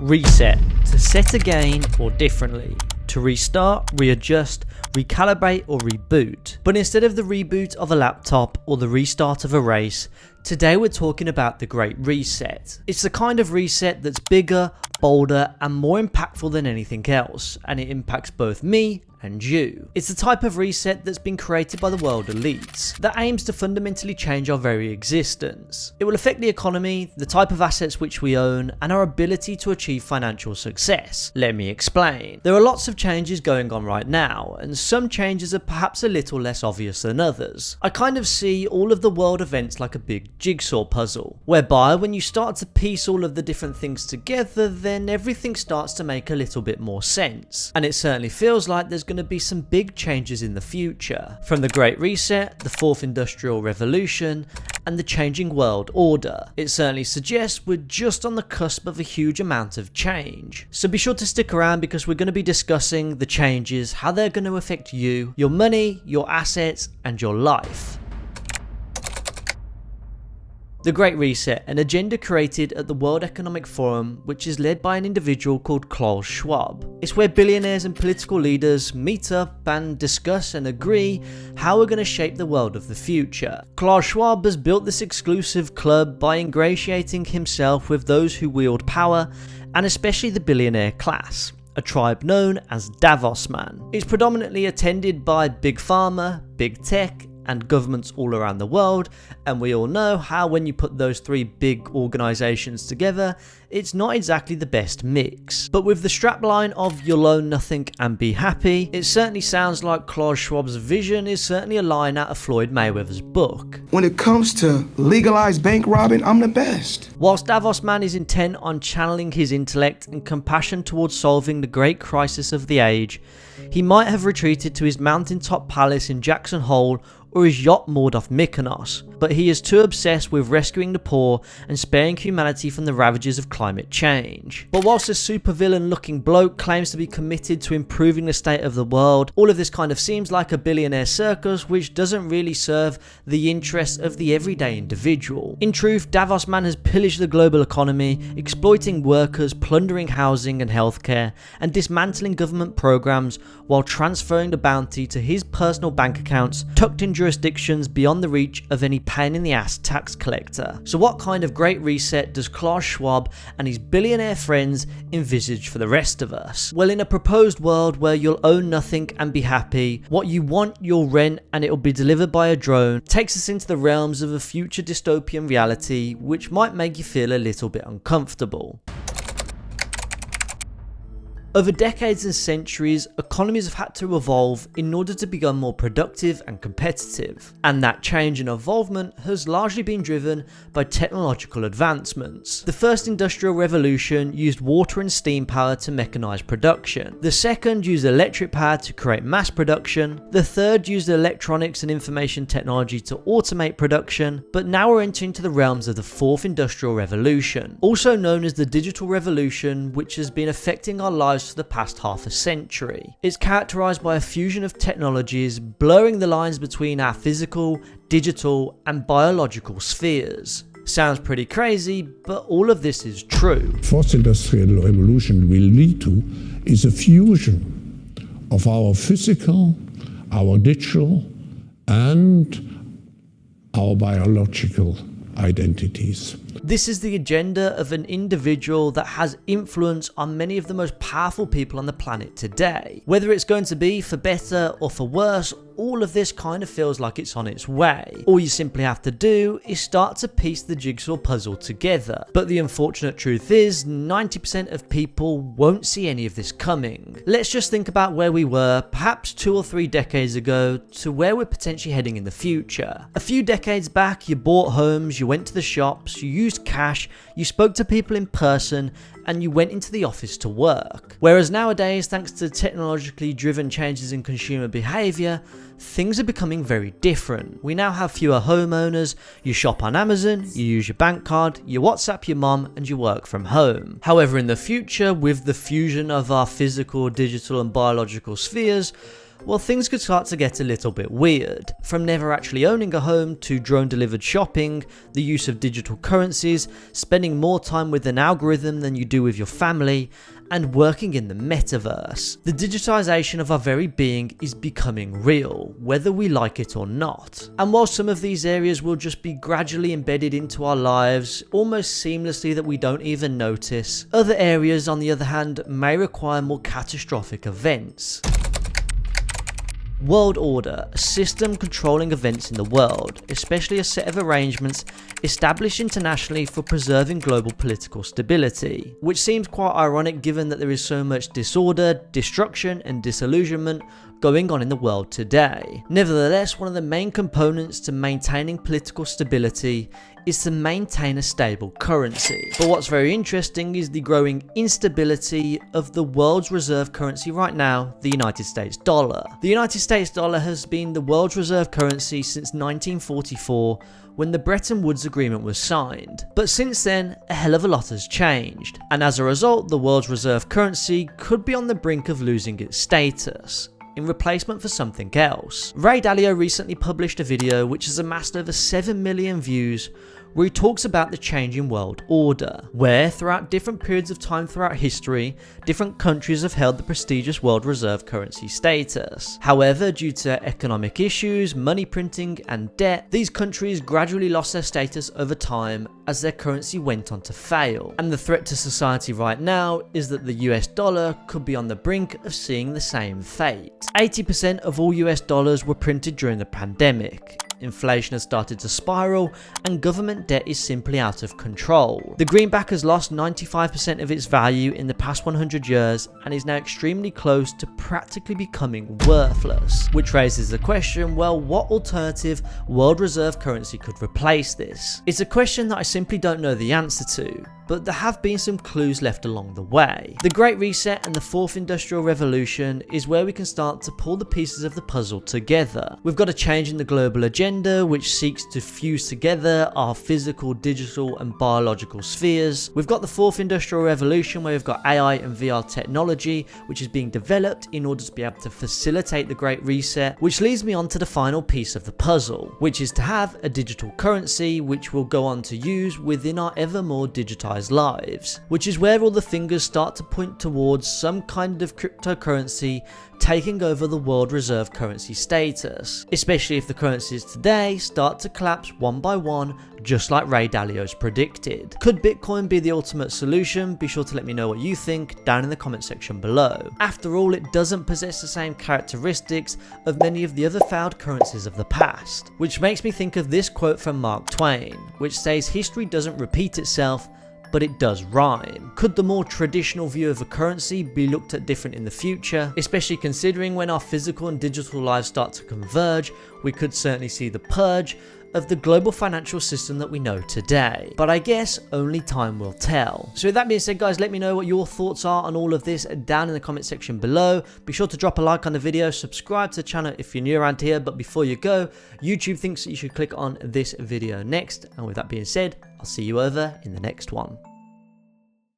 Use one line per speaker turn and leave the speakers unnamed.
Reset, to set again or differently, to restart, readjust, recalibrate or reboot. But instead of the reboot of a laptop or the restart of a race, today we're talking about the Great Reset. It's the kind of reset that's bigger, bolder and more impactful than anything else, and it impacts both me and you. It's the type of reset that's been created by the world elites that aims to fundamentally change our very existence. It will affect the economy, the type of assets which we own, and our ability to achieve financial success. Let me explain. There are lots of changes going on right now, and some changes are perhaps a little less obvious than others. I kind of see all of the world events like a big jigsaw puzzle, whereby when you start to piece all of the different things together, then everything starts to make a little bit more sense. And it certainly feels like there's going to be some big changes in the future, from the Great Reset, the Fourth Industrial Revolution, and the changing world order. It certainly suggests we're just on the cusp of a huge amount of change. So be sure to stick around because we're going to be discussing the changes, how they're going to affect you, your money, your assets, and your life. The Great Reset, an agenda created at the World Economic Forum, which is led by an individual called Klaus Schwab. It's where billionaires and political leaders meet up and discuss and agree how we're going to shape the world of the future. Klaus Schwab has built this exclusive club by ingratiating himself with those who wield power, and especially the billionaire class, a tribe known as Davos Man. It's predominantly attended by big pharma, big tech, and governments all around the world, and we all know how when you put those three big organisations together, it's not exactly the best mix. But with the strapline of "you'll own nothing and be happy," it certainly sounds like Klaus Schwab's vision is certainly a line out of Floyd Mayweather's book.
When it comes to legalized bank robbing, I'm the best.
Whilst Davos Man is intent on channeling his intellect and compassion towards solving the great crisis of the age, he might have retreated to his mountaintop palace in Jackson Hole or his yacht moored off Mykonos, but he is too obsessed with rescuing the poor and sparing humanity from the ravages of climate change. But whilst a supervillain looking bloke claims to be committed to improving the state of the world, all of this kind of seems like a billionaire circus which doesn't really serve the interests of the everyday individual. In truth, Davos Man has pillaged the global economy, exploiting workers, plundering housing and healthcare, and dismantling government programs while transferring the bounty to his personal bank accounts tucked in jurisdictions beyond the reach of any pain in the ass tax collector. So what kind of Great Reset does Klaus Schwab and his billionaire friends envisage for the rest of us? Well, in a proposed world where you'll own nothing and be happy, what you want you'll rent and it'll be delivered by a drone, takes us into the realms of a future dystopian reality which might make you feel a little bit uncomfortable. Over decades and centuries, economies have had to evolve in order to become more productive and competitive, and that change and evolvement has largely been driven by technological advancements. The first industrial revolution used water and steam power to mechanise production. The second used electric power to create mass production. The third used electronics and information technology to automate production, but now we're entering into the realms of the fourth industrial revolution, also known as the digital revolution, which has been affecting our lives for the past half a century. It's characterized by a fusion of technologies blurring the lines between our physical, digital, and biological spheres. Sounds pretty crazy, but all of this is true.
Fourth industrial revolution will lead to is a fusion of our physical, our digital, and our biological identities.
This is the agenda of an individual that has influence on many of the most powerful people on the planet today. Whether it's going to be for better or for worse, all of this kind of feels like it's on its way. All you simply have to do is start to piece the jigsaw puzzle together. But the unfortunate truth is, 90% of people won't see any of this coming. Let's just think about where we were perhaps 2 or 3 decades ago to where we're potentially heading in the future. A few decades back, you bought homes, you went to the shops, you used cash, you spoke to people in person, and you went into the office to work. Whereas nowadays, thanks to technologically driven changes in consumer behaviour, things are becoming very different. We now have fewer homeowners, you shop on Amazon, you use your bank card, you WhatsApp your mum, and you work from home. However, in the future, with the fusion of our physical, digital and biological spheres, well, things could start to get a little bit weird. From never actually owning a home to drone delivered shopping, the use of digital currencies, spending more time with an algorithm than you do with your family, and working in the metaverse. The digitization of our very being is becoming real, whether we like it or not. And while some of these areas will just be gradually embedded into our lives, almost seamlessly that we don't even notice, other areas, on the other hand, may require more catastrophic events. World order, a system controlling events in the world, especially a set of arrangements established internationally for preserving global political stability, which seems quite ironic given that there is so much disorder, destruction and disillusionment going on in the world today. Nevertheless, one of the main components to maintaining political stability is to maintain a stable currency. But what's very interesting is the growing instability of the world's reserve currency right now, the United States dollar. The United States dollar has been the world's reserve currency since 1944, when the Bretton Woods Agreement was signed. But since then, a hell of a lot has changed, and as a result, the world's reserve currency could be on the brink of losing its status in replacement for something else. Ray Dalio recently published a video which has amassed over 7 million views, where he talks about the changing world order, where throughout different periods of time throughout history, different countries have held the prestigious world reserve currency status. However, due to economic issues, money printing and debt, these countries gradually lost their status over time as their currency went on to fail. And the threat to society right now is that the US dollar could be on the brink of seeing the same fate. 80% of all US dollars were printed during the pandemic. Inflation has started to spiral and government debt is simply out of control. The greenback has lost 95% of its value in the past 100 years and is now extremely close to practically becoming worthless. Which raises the question, well, what alternative world reserve currency could replace this? It's a question that I simply don't know the answer to, but there have been some clues left along the way. The Great Reset and the Fourth Industrial Revolution is where we can start to pull the pieces of the puzzle together. We've got a change in the global agenda which seeks to fuse together our physical, digital and biological spheres. We've got the Fourth Industrial Revolution where we've got AI and VR technology which is being developed in order to be able to facilitate the Great Reset, which leads me on to the final piece of the puzzle, which is to have a digital currency which we'll go on to use within our ever more digitized lives, which is where all the fingers start to point towards some kind of cryptocurrency taking over the world reserve currency status, especially if the currencies today start to collapse one by one, just like Ray Dalio's predicted. Could Bitcoin be the ultimate solution? Be sure to let me know what you think down in the comment section below. After all, it doesn't possess the same characteristics of many of the other failed currencies of the past, which makes me think of this quote from Mark Twain, which says, "History doesn't repeat itself, but it does rhyme." Could the more traditional view of a currency be looked at different in the future? Especially considering when our physical and digital lives start to converge, we could certainly see the purge of the global financial system that we know today. But I guess only time will tell. So with that being said, guys, let me know what your thoughts are on all of this down in the comment section below. Be sure to drop a like on the video, subscribe to the channel if you're new around here, but before you go, YouTube thinks that you should click on this video next. And with that being said, I'll see you over in the next one.